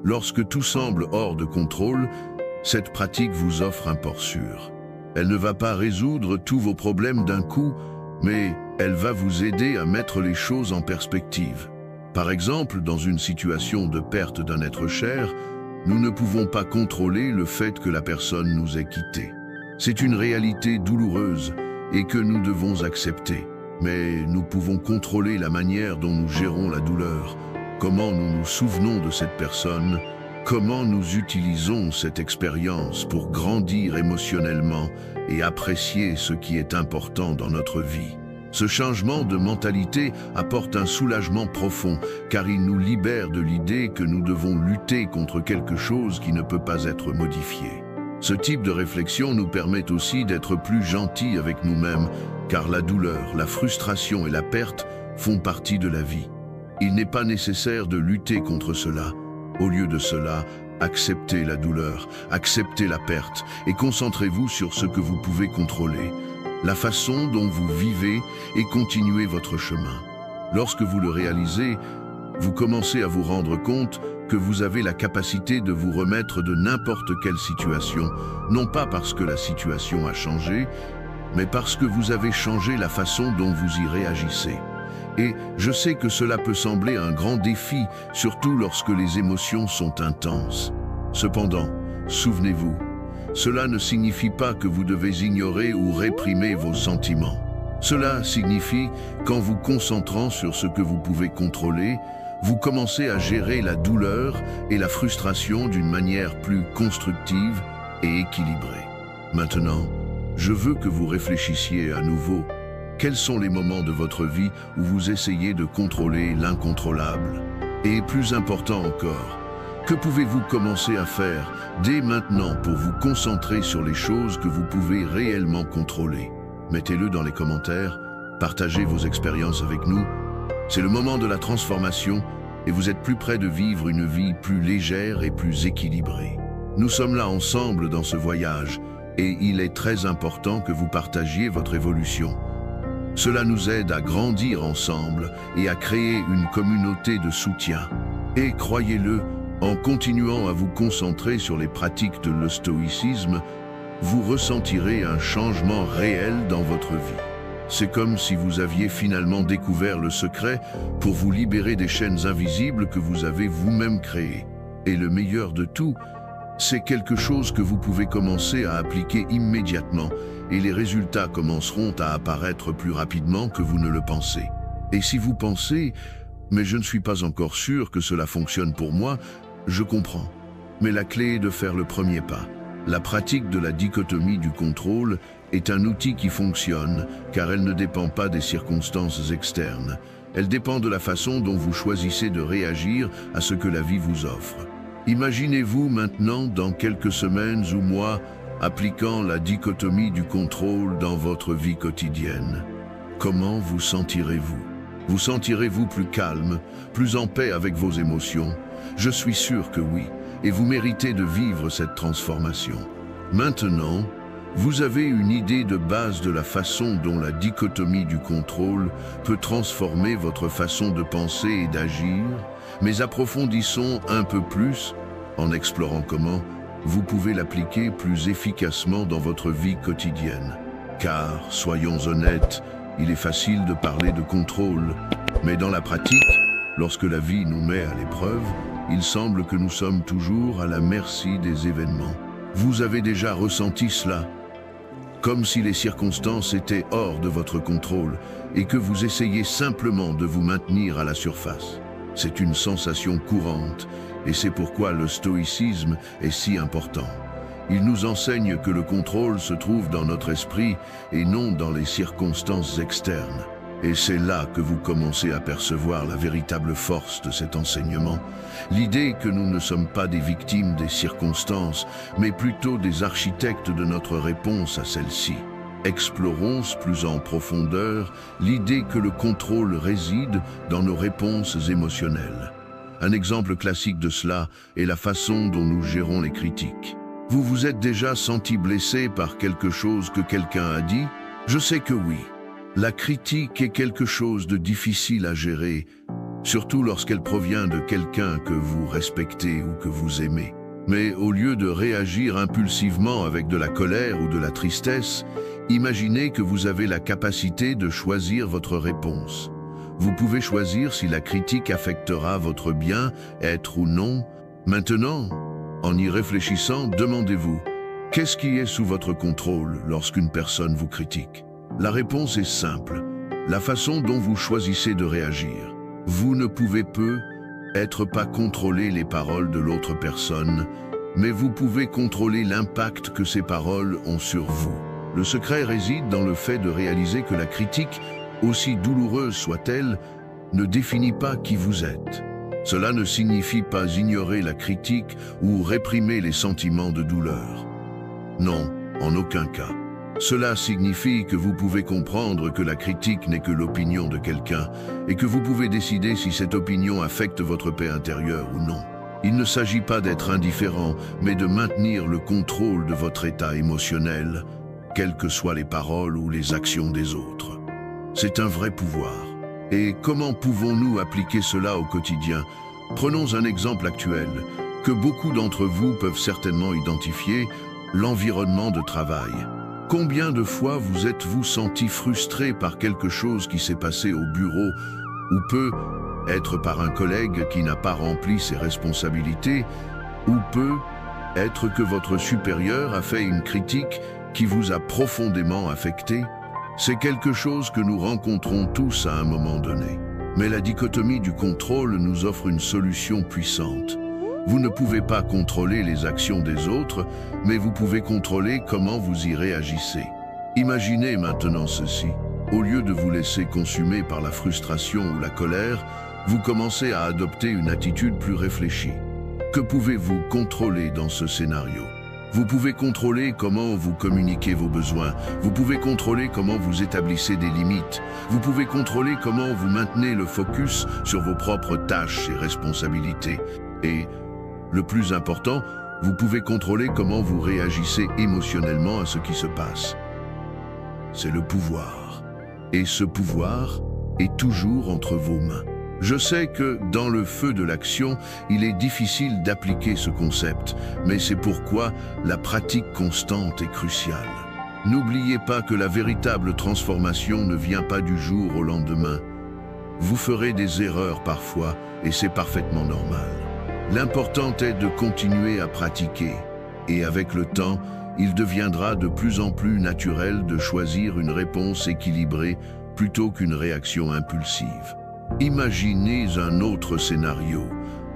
Speaker 1: Lorsque tout semble hors de contrôle, cette pratique vous offre un port sûr. Elle ne va pas résoudre tous vos problèmes d'un coup, mais elle va vous aider à mettre les choses en perspective. Par exemple, dans une situation de perte d'un être cher, nous ne pouvons pas contrôler le fait que la personne nous ait quittés. C'est une réalité douloureuse et que nous devons accepter. Mais nous pouvons contrôler la manière dont nous gérons la douleur, comment nous nous souvenons de cette personne, comment nous utilisons cette expérience pour grandir émotionnellement et apprécier ce qui est important dans notre vie. Ce changement de mentalité apporte un soulagement profond, car il nous libère de l'idée que nous devons lutter contre quelque chose qui ne peut pas être modifié. Ce type de réflexion nous permet aussi d'être plus gentils avec nous-mêmes, car la douleur, la frustration et la perte font partie de la vie. Il n'est pas nécessaire de lutter contre cela. Au lieu de cela, acceptez la douleur, acceptez la perte et concentrez-vous sur ce que vous pouvez contrôler, la façon dont vous vivez et continuez votre chemin. Lorsque vous le réalisez, vous commencez à vous rendre compte que vous avez la capacité de vous remettre de n'importe quelle situation, non pas parce que la situation a changé, mais parce que vous avez changé la façon dont vous y réagissez. Et je sais que cela peut sembler un grand défi, surtout lorsque les émotions sont intenses. Cependant, souvenez-vous, cela ne signifie pas que vous devez ignorer ou réprimer vos sentiments. Cela signifie qu'en vous concentrant sur ce que vous pouvez contrôler, vous commencez à gérer la douleur et la frustration d'une manière plus constructive et équilibrée. Maintenant, je veux que vous réfléchissiez à nouveau. Quels sont les moments de votre vie où vous essayez de contrôler l'incontrôlable? Et plus important encore, que pouvez-vous commencer à faire dès maintenant pour vous concentrer sur les choses que vous pouvez réellement contrôler? Mettez-le dans les commentaires, partagez vos expériences avec nous. C'est le moment de la transformation et vous êtes plus près de vivre une vie plus légère et plus équilibrée. Nous sommes là ensemble dans ce voyage et il est très important que vous partagiez votre évolution. Cela nous aide à grandir ensemble et à créer une communauté de soutien. Et croyez-le, en continuant à vous concentrer sur les pratiques de le stoïcisme, vous ressentirez un changement réel dans votre vie. C'est comme si vous aviez finalement découvert le secret pour vous libérer des chaînes invisibles que vous avez vous-même créées. Et le meilleur de tout, c'est quelque chose que vous pouvez commencer à appliquer immédiatement et les résultats commenceront à apparaître plus rapidement que vous ne le pensez. Et si vous pensez « mais je ne suis pas encore sûr que cela fonctionne pour moi », je comprends. Mais la clé est de faire le premier pas. La pratique de la dichotomie du contrôle est un outil qui fonctionne car elle ne dépend pas des circonstances externes. Elle dépend de la façon dont vous choisissez de réagir à ce que la vie vous offre. Imaginez-vous maintenant dans quelques semaines ou mois appliquant la dichotomie du contrôle dans votre vie quotidienne. Comment vous sentirez-vous? Vous sentirez-vous plus calme, plus en paix avec vos émotions? Je suis sûr que oui, et vous méritez de vivre cette transformation. Maintenant, vous avez une idée de base de la façon dont la dichotomie du contrôle peut transformer votre façon de penser et d'agir, mais approfondissons un peu plus en explorant comment vous pouvez l'appliquer plus efficacement dans votre vie quotidienne. Car, soyons honnêtes, il est facile de parler de contrôle, mais dans la pratique, lorsque la vie nous met à l'épreuve, il semble que nous sommes toujours à la merci des événements. Vous avez déjà ressenti cela, comme si les circonstances étaient hors de votre contrôle et que vous essayez simplement de vous maintenir à la surface. C'est une sensation courante et c'est pourquoi le stoïcisme est si important. Il nous enseigne que le contrôle se trouve dans notre esprit et non dans les circonstances externes. Et c'est là que vous commencez à percevoir la véritable force de cet enseignement. L'idée que nous ne sommes pas des victimes des circonstances, mais plutôt des architectes de notre réponse à celles-ci. Explorons plus en profondeur l'idée que le contrôle réside dans nos réponses émotionnelles. Un exemple classique de cela est la façon dont nous gérons les critiques. Vous vous êtes déjà senti blessé par quelque chose que quelqu'un a dit? Je sais que oui. La critique est quelque chose de difficile à gérer, surtout lorsqu'elle provient de quelqu'un que vous respectez ou que vous aimez. Mais au lieu de réagir impulsivement avec de la colère ou de la tristesse, imaginez que vous avez la capacité de choisir votre réponse. Vous pouvez choisir si la critique affectera votre bien-être ou non. Maintenant, en y réfléchissant, demandez-vous, qu'est-ce qui est sous votre contrôle lorsqu'une personne vous critique? La réponse est simple, la façon dont vous choisissez de réagir. Vous ne pouvez pas contrôler les paroles de l'autre personne, mais vous pouvez contrôler l'impact que ces paroles ont sur vous. Le secret réside dans le fait de réaliser que la critique, aussi douloureuse soit-elle, ne définit pas qui vous êtes. Cela ne signifie pas ignorer la critique ou réprimer les sentiments de douleur. Non, en aucun cas. Cela signifie que vous pouvez comprendre que la critique n'est que l'opinion de quelqu'un et que vous pouvez décider si cette opinion affecte votre paix intérieure ou non. Il ne s'agit pas d'être indifférent, mais de maintenir le contrôle de votre état émotionnel, quelles que soient les paroles ou les actions des autres. C'est un vrai pouvoir. Et comment pouvons-nous appliquer cela au quotidien? Prenons un exemple actuel, que beaucoup d'entre vous peuvent certainement identifier, l'environnement de travail. Combien de fois vous êtes-vous senti frustré par quelque chose qui s'est passé au bureau, ou peut-être par un collègue qui n'a pas rempli ses responsabilités, ou peut-être que votre supérieur a fait une critique qui vous a profondément affecté? C'est quelque chose que nous rencontrons tous à un moment donné. Mais la dichotomie du contrôle nous offre une solution puissante. Vous ne pouvez pas contrôler les actions des autres, mais vous pouvez contrôler comment vous y réagissez. Imaginez maintenant ceci. Au lieu de vous laisser consumer par la frustration ou la colère, vous commencez à adopter une attitude plus réfléchie. Que pouvez-vous contrôler dans ce scénario? Vous pouvez contrôler comment vous communiquez vos besoins. Vous pouvez contrôler comment vous établissez des limites. Vous pouvez contrôler comment vous maintenez le focus sur vos propres tâches et responsabilités. Et le plus important, vous pouvez contrôler comment vous réagissez émotionnellement à ce qui se passe. C'est le pouvoir. Et ce pouvoir est toujours entre vos mains. Je sais que, dans le feu de l'action, il est difficile d'appliquer ce concept, mais c'est pourquoi la pratique constante est cruciale. N'oubliez pas que la véritable transformation ne vient pas du jour au lendemain. Vous ferez des erreurs parfois, et c'est parfaitement normal. L'important est de continuer à pratiquer, et avec le temps, il deviendra de plus en plus naturel de choisir une réponse équilibrée plutôt qu'une réaction impulsive. Imaginez un autre scénario,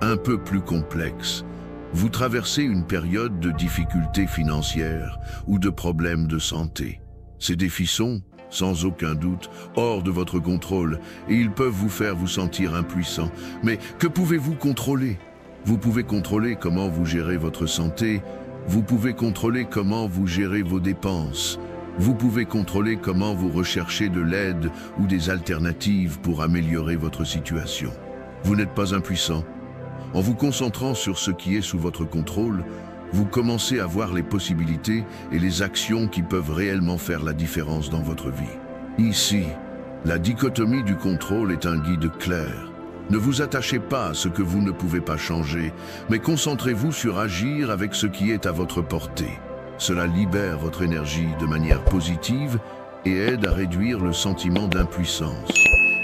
Speaker 1: un peu plus complexe. Vous traversez une période de difficultés financières ou de problèmes de santé. Ces défis sont, sans aucun doute, hors de votre contrôle et ils peuvent vous faire vous sentir impuissant. Mais que pouvez-vous contrôler? Vous pouvez contrôler comment vous gérez votre santé, vous pouvez contrôler comment vous gérez vos dépenses, vous pouvez contrôler comment vous recherchez de l'aide ou des alternatives pour améliorer votre situation. Vous n'êtes pas impuissant. En vous concentrant sur ce qui est sous votre contrôle, vous commencez à voir les possibilités et les actions qui peuvent réellement faire la différence dans votre vie. Ici, la dichotomie du contrôle est un guide clair. Ne vous attachez pas à ce que vous ne pouvez pas changer, mais concentrez-vous sur agir avec ce qui est à votre portée. Cela libère votre énergie de manière positive et aide à réduire le sentiment d'impuissance.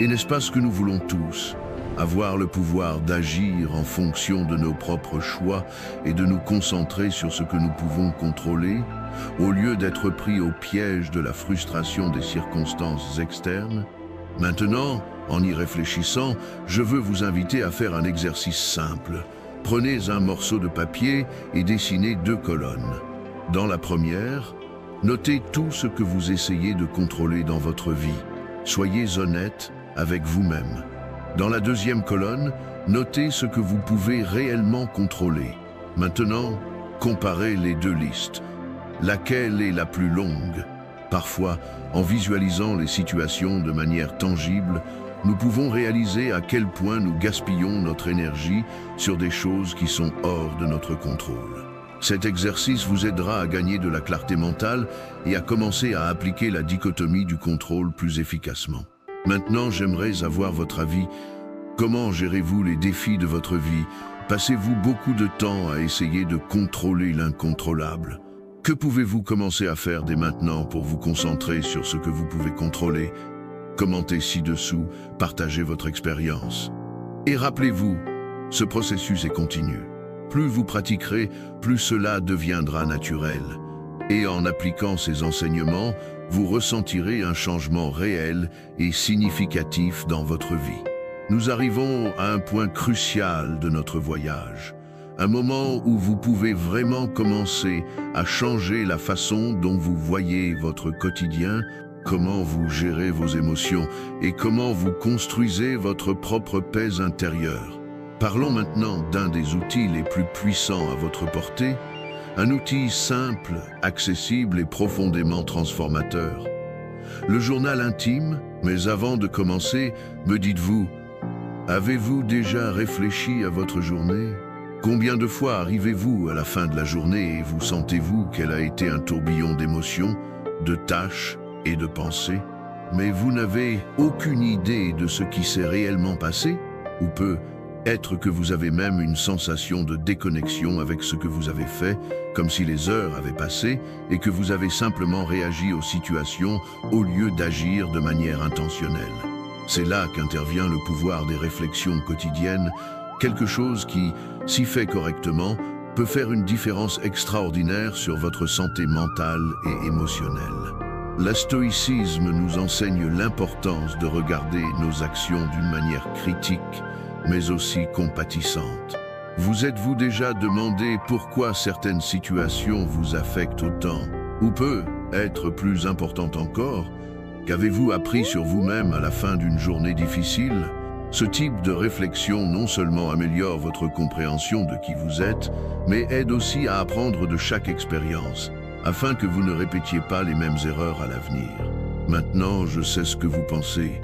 Speaker 1: Et n'est-ce pas ce que nous voulons tous ? Avoir le pouvoir d'agir en fonction de nos propres choix et de nous concentrer sur ce que nous pouvons contrôler, au lieu d'être pris au piège de la frustration des circonstances externes. Maintenant, en y réfléchissant, je veux vous inviter à faire un exercice simple. Prenez un morceau de papier et dessinez 2 colonnes. Dans la première, notez tout ce que vous essayez de contrôler dans votre vie. Soyez honnête avec vous-même. Dans la deuxième colonne, notez ce que vous pouvez réellement contrôler. Maintenant, comparez les 2 listes. Laquelle est la plus longue? Parfois, en visualisant les situations de manière tangible, nous pouvons réaliser à quel point nous gaspillons notre énergie sur des choses qui sont hors de notre contrôle. Cet exercice vous aidera à gagner de la clarté mentale et à commencer à appliquer la dichotomie du contrôle plus efficacement. Maintenant, j'aimerais avoir votre avis. Comment gérez-vous les défis de votre vie? Passez-vous beaucoup de temps à essayer de contrôler l'incontrôlable? Que pouvez-vous commencer à faire dès maintenant pour vous concentrer sur ce que vous pouvez contrôler? Commentez ci-dessous, partagez votre expérience. Et rappelez-vous, ce processus est continu. Plus vous pratiquerez, plus cela deviendra naturel. Et en appliquant ces enseignements, vous ressentirez un changement réel et significatif dans votre vie. Nous arrivons à un point crucial de notre voyage. Un moment où vous pouvez vraiment commencer à changer la façon dont vous voyez votre quotidien, comment vous gérez vos émotions et comment vous construisez votre propre paix intérieure. Parlons maintenant d'un des outils les plus puissants à votre portée, un outil simple, accessible et profondément transformateur. Le journal intime, mais avant de commencer, me dites-vous, avez-vous déjà réfléchi à votre journée? Combien de fois arrivez-vous à la fin de la journée et vous sentez-vous qu'elle a été un tourbillon d'émotions, de tâches et de pensées? Mais vous n'avez aucune idée de ce qui s'est réellement passé? Ou peut-être que vous avez même une sensation de déconnexion avec ce que vous avez fait, comme si les heures avaient passé et que vous avez simplement réagi aux situations au lieu d'agir de manière intentionnelle. C'est là qu'intervient le pouvoir des réflexions quotidiennes, quelque chose qui, si fait correctement, peut faire une différence extraordinaire sur votre santé mentale et émotionnelle. Le stoïcisme nous enseigne l'importance de regarder nos actions d'une manière critique, mais aussi compatissante. Vous êtes-vous déjà demandé pourquoi certaines situations vous affectent autant? Ou peut-être plus importante encore, qu'avez-vous appris sur vous-même à la fin d'une journée difficile? Ce type de réflexion non seulement améliore votre compréhension de qui vous êtes, mais aide aussi à apprendre de chaque expérience, afin que vous ne répétiez pas les mêmes erreurs à l'avenir. Maintenant, je sais ce que vous pensez.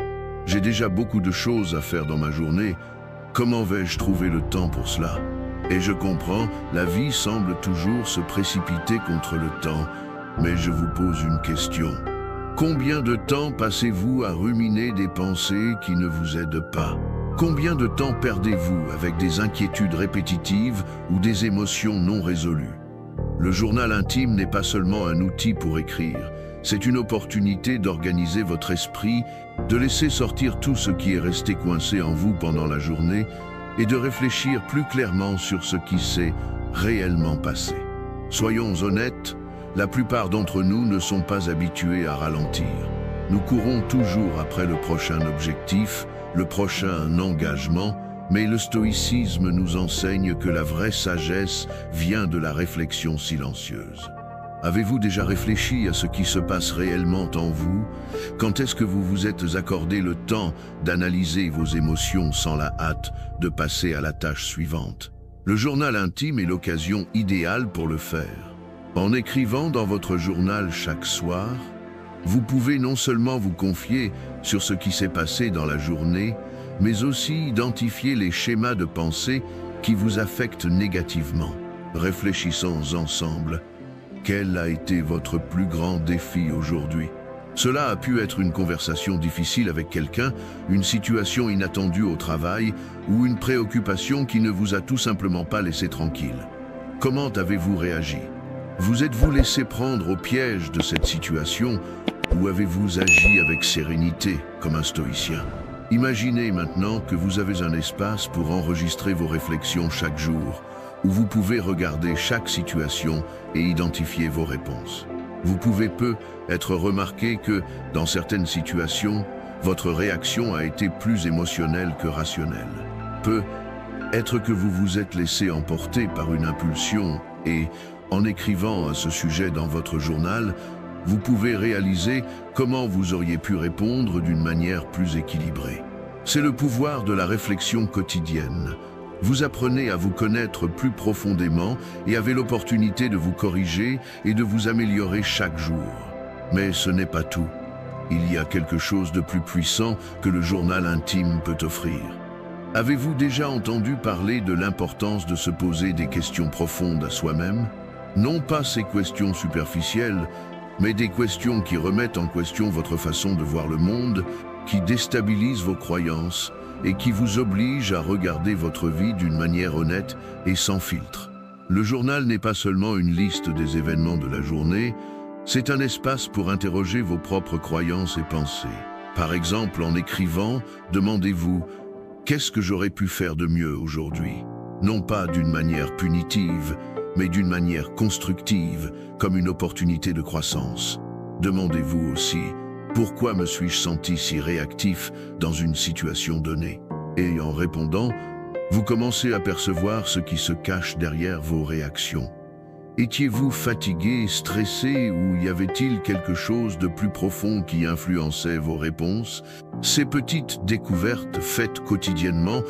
Speaker 1: J'ai déjà beaucoup de choses à faire dans ma journée. Comment vais-je trouver le temps pour cela? Et je comprends, la vie semble toujours se précipiter contre le temps, mais je vous pose une question. Combien de temps passez-vous à ruminer des pensées qui ne vous aident pas? Combien de temps perdez-vous avec des inquiétudes répétitives ou des émotions non résolues? Le journal intime n'est pas seulement un outil pour écrire, c'est une opportunité d'organiser votre esprit, de laisser sortir tout ce qui est resté coincé en vous pendant la journée et de réfléchir plus clairement sur ce qui s'est réellement passé. Soyons honnêtes, la plupart d'entre nous ne sont pas habitués à ralentir. Nous courons toujours après le prochain objectif, le prochain engagement, mais le stoïcisme nous enseigne que la vraie sagesse vient de la réflexion silencieuse. Avez-vous déjà réfléchi à ce qui se passe réellement en vous? Quand est-ce que vous vous êtes accordé le temps d'analyser vos émotions sans la hâte de passer à la tâche suivante? Le journal intime est l'occasion idéale pour le faire. En écrivant dans votre journal chaque soir, vous pouvez non seulement vous confier sur ce qui s'est passé dans la journée, mais aussi identifier les schémas de pensée qui vous affectent négativement. Réfléchissons ensemble. Quel a été votre plus grand défi aujourd'hui? Cela a pu être une conversation difficile avec quelqu'un, une situation inattendue au travail ou une préoccupation qui ne vous a tout simplement pas laissé tranquille. Comment avez-vous réagi? Vous êtes-vous laissé prendre au piège de cette situation ou avez-vous agi avec sérénité comme un stoïcien? Imaginez maintenant que vous avez un espace pour enregistrer vos réflexions chaque jour, où vous pouvez regarder chaque situation et identifier vos réponses. Vous pouvez être remarqué que, dans certaines situations, votre réaction a été plus émotionnelle que rationnelle. Être que vous vous êtes laissé emporter par une impulsion et, en écrivant à ce sujet dans votre journal, vous pouvez réaliser comment vous auriez pu répondre d'une manière plus équilibrée. C'est le pouvoir de la réflexion quotidienne. Vous apprenez à vous connaître plus profondément et avez l'opportunité de vous corriger et de vous améliorer chaque jour. Mais ce n'est pas tout. Il y a quelque chose de plus puissant que le journal intime peut offrir. Avez-vous déjà entendu parler de l'importance de se poser des questions profondes à soi-même? Non pas ces questions superficielles, mais des questions qui remettent en question votre façon de voir le monde, qui déstabilisent vos croyances et qui vous obligent à regarder votre vie d'une manière honnête et sans filtre. Le journal n'est pas seulement une liste des événements de la journée, c'est un espace pour interroger vos propres croyances et pensées. Par exemple, en écrivant, demandez-vous « Qu'est-ce que j'aurais pu faire de mieux aujourd'hui ?» Non pas d'une manière punitive, mais d'une manière constructive, comme une opportunité de croissance. Demandez-vous aussi « Pourquoi me suis-je senti si réactif dans une situation donnée ?» Et en répondant, vous commencez à percevoir ce qui se cache derrière vos réactions. Étiez-vous fatigué, stressé ou y avait-il quelque chose de plus profond qui influençait vos réponses? Ces petites découvertes faites quotidiennement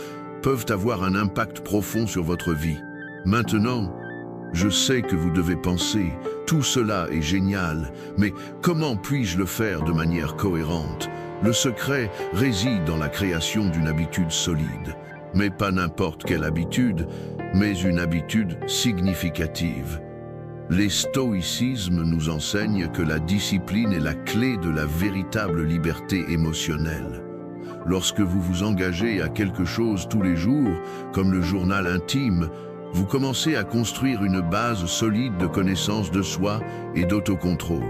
Speaker 1: peuvent avoir un impact profond sur votre vie. Maintenant, je sais que vous devez penser, tout cela est génial, mais comment puis-je le faire de manière cohérente? Le secret réside dans la création d'une habitude solide. Mais pas n'importe quelle habitude, mais une habitude significative. Les stoïcismes nous enseignent que la discipline est la clé de la véritable liberté émotionnelle. Lorsque vous vous engagez à quelque chose tous les jours, comme le journal intime, vous commencez à construire une base solide de connaissance de soi et d'autocontrôle.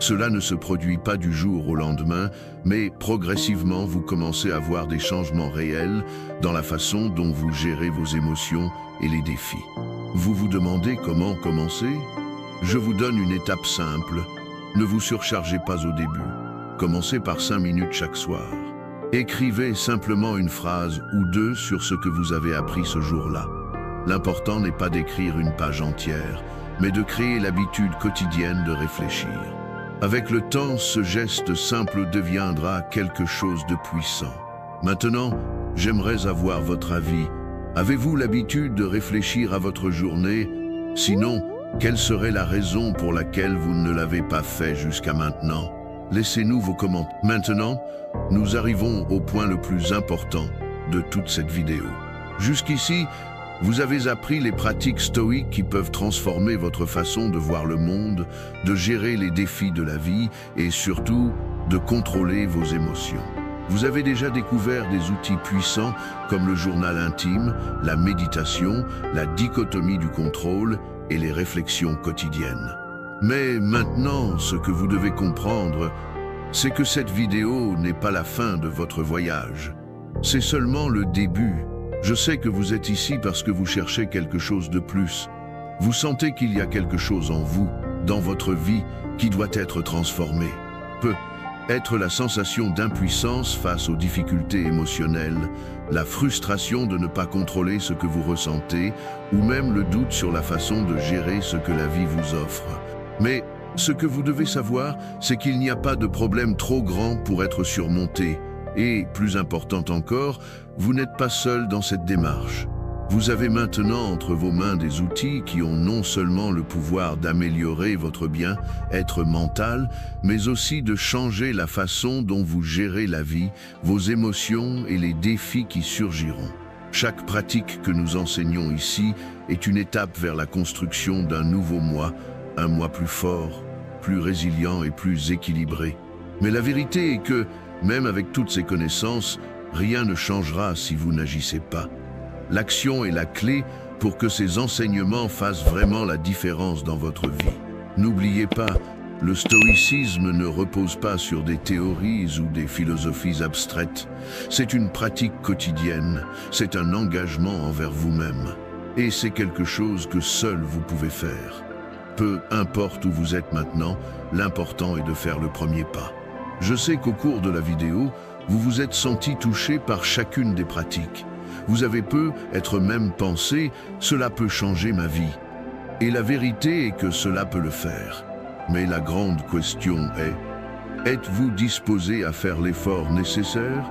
Speaker 1: Cela ne se produit pas du jour au lendemain, mais progressivement vous commencez à voir des changements réels dans la façon dont vous gérez vos émotions et les défis. Vous vous demandez comment commencer? Je vous donne une étape simple. Ne vous surchargez pas au début. Commencez par 5 minutes chaque soir. Écrivez simplement une phrase ou deux sur ce que vous avez appris ce jour-là. L'important n'est pas d'écrire une page entière, mais de créer l'habitude quotidienne de réfléchir. Avec le temps, ce geste simple deviendra quelque chose de puissant. Maintenant, j'aimerais avoir votre avis. Avez-vous l'habitude de réfléchir à votre journée? Sinon, quelle serait la raison pour laquelle vous ne l'avez pas fait jusqu'à maintenant? Laissez-nous vos commentaires. Maintenant, nous arrivons au point le plus important de toute cette vidéo. Jusqu'ici, vous avez appris les pratiques stoïques qui peuvent transformer votre façon de voir le monde, de gérer les défis de la vie et surtout de contrôler vos émotions. Vous avez déjà découvert des outils puissants comme le journal intime, la méditation, la dichotomie du contrôle et les réflexions quotidiennes. Mais maintenant, ce que vous devez comprendre, c'est que cette vidéo n'est pas la fin de votre voyage. C'est seulement le début. Je sais que vous êtes ici parce que vous cherchez quelque chose de plus. Vous sentez qu'il y a quelque chose en vous, dans votre vie, qui doit être transformé. Peut-être la sensation d'impuissance face aux difficultés émotionnelles, la frustration de ne pas contrôler ce que vous ressentez, ou même le doute sur la façon de gérer ce que la vie vous offre. Mais ce que vous devez savoir, c'est qu'il n'y a pas de problème trop grand pour être surmonté. Et, plus important encore, vous n'êtes pas seul dans cette démarche. Vous avez maintenant entre vos mains des outils qui ont non seulement le pouvoir d'améliorer votre bien-être mental, mais aussi de changer la façon dont vous gérez la vie, vos émotions et les défis qui surgiront. Chaque pratique que nous enseignons ici est une étape vers la construction d'un nouveau moi, un moi plus fort, plus résilient et plus équilibré. Mais la vérité est que, même avec toutes ces connaissances, rien ne changera si vous n'agissez pas. L'action est la clé pour que ces enseignements fassent vraiment la différence dans votre vie. N'oubliez pas, le stoïcisme ne repose pas sur des théories ou des philosophies abstraites. C'est une pratique quotidienne, c'est un engagement envers vous-même. Et c'est quelque chose que seul vous pouvez faire. Peu importe où vous êtes maintenant, l'important est de faire le premier pas. Je sais qu'au cours de la vidéo, vous vous êtes senti touché par chacune des pratiques. Vous avez peut-être même pensé « cela peut changer ma vie ». Et la vérité est que cela peut le faire. Mais la grande question est, êtes-vous disposé à faire l'effort nécessaire?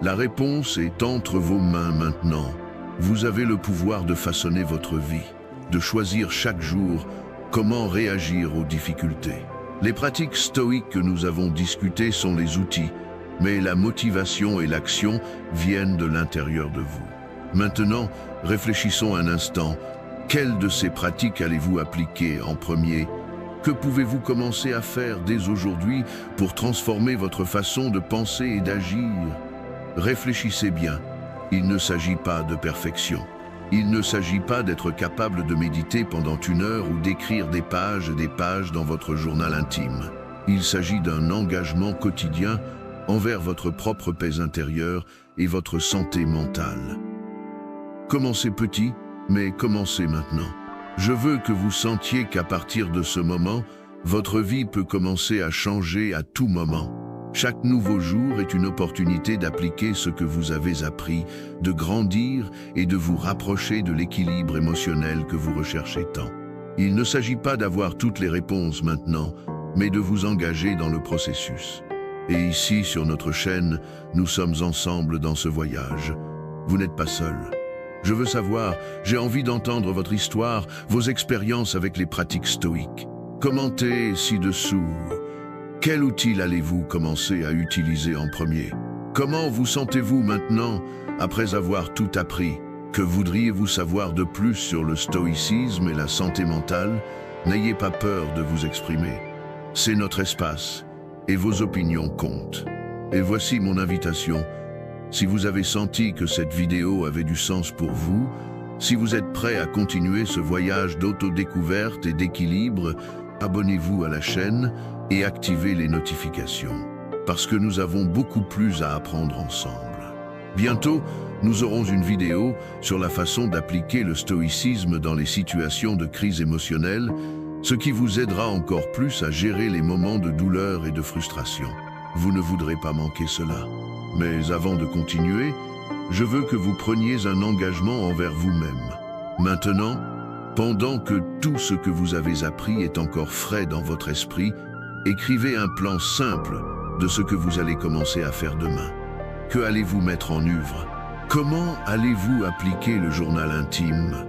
Speaker 1: La réponse est entre vos mains maintenant. Vous avez le pouvoir de façonner votre vie, de choisir chaque jour comment réagir aux difficultés. Les pratiques stoïques que nous avons discutées sont les outils, mais la motivation et l'action viennent de l'intérieur de vous. Maintenant, réfléchissons un instant. Quelle de ces pratiques allez-vous appliquer en premier? Que pouvez-vous commencer à faire dès aujourd'hui pour transformer votre façon de penser et d'agir? Réfléchissez bien. Il ne s'agit pas de perfection. Il ne s'agit pas d'être capable de méditer pendant 1 heure ou d'écrire des pages et des pages dans votre journal intime. Il s'agit d'un engagement quotidien envers votre propre paix intérieure et votre santé mentale. Commencez petit, mais commencez maintenant. Je veux que vous sentiez qu'à partir de ce moment, votre vie peut commencer à changer à tout moment. Chaque nouveau jour est une opportunité d'appliquer ce que vous avez appris, de grandir et de vous rapprocher de l'équilibre émotionnel que vous recherchez tant. Il ne s'agit pas d'avoir toutes les réponses maintenant, mais de vous engager dans le processus. Et ici, sur notre chaîne, nous sommes ensemble dans ce voyage. Vous n'êtes pas seul. Je veux savoir, j'ai envie d'entendre votre histoire, vos expériences avec les pratiques stoïques. Commentez ci-dessous. Quel outil allez-vous commencer à utiliser en premier? Comment vous sentez-vous maintenant, après avoir tout appris? Que voudriez-vous savoir de plus sur le stoïcisme et la santé mentale? N'ayez pas peur de vous exprimer. C'est notre espace, et vos opinions comptent. Et voici mon invitation. Si vous avez senti que cette vidéo avait du sens pour vous, si vous êtes prêt à continuer ce voyage d'autodécouverte et d'équilibre, abonnez-vous à la chaîne et activez les notifications, parce que nous avons beaucoup plus à apprendre ensemble. Bientôt, nous aurons une vidéo sur la façon d'appliquer le stoïcisme dans les situations de crise émotionnelle, ce qui vous aidera encore plus à gérer les moments de douleur et de frustration. Vous ne voudrez pas manquer cela. Mais avant de continuer, je veux que vous preniez un engagement envers vous-même. Maintenant, pendant que tout ce que vous avez appris est encore frais dans votre esprit, écrivez un plan simple de ce que vous allez commencer à faire demain. Que allez-vous mettre en œuvre? Comment allez-vous appliquer le journal intime?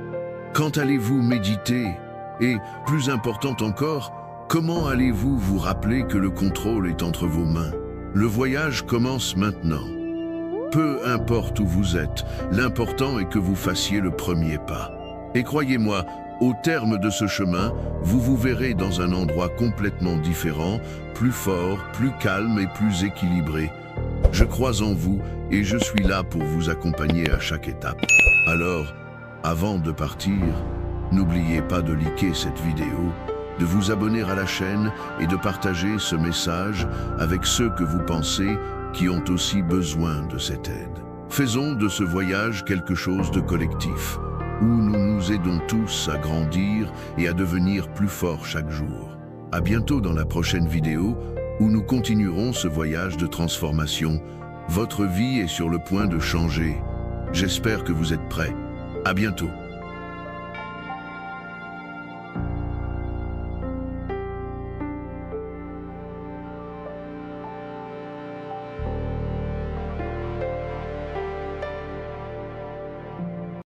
Speaker 1: Quand allez-vous méditer? Et, plus important encore, comment allez-vous vous rappeler que le contrôle est entre vos mains? Le voyage commence maintenant. Peu importe où vous êtes, l'important est que vous fassiez le premier pas. Et croyez-moi, au terme de ce chemin, vous vous verrez dans un endroit complètement différent, plus fort, plus calme et plus équilibré. Je crois en vous et je suis là pour vous accompagner à chaque étape. Alors, avant de partir, n'oubliez pas de liker cette vidéo, de vous abonner à la chaîne et de partager ce message avec ceux que vous pensez qui ont aussi besoin de cette aide. Faisons de ce voyage quelque chose de collectif, où nous nous aidons tous à grandir et à devenir plus forts chaque jour. À bientôt dans la prochaine vidéo, où nous continuerons ce voyage de transformation. Votre vie est sur le point de changer. J'espère que vous êtes prêts. À bientôt.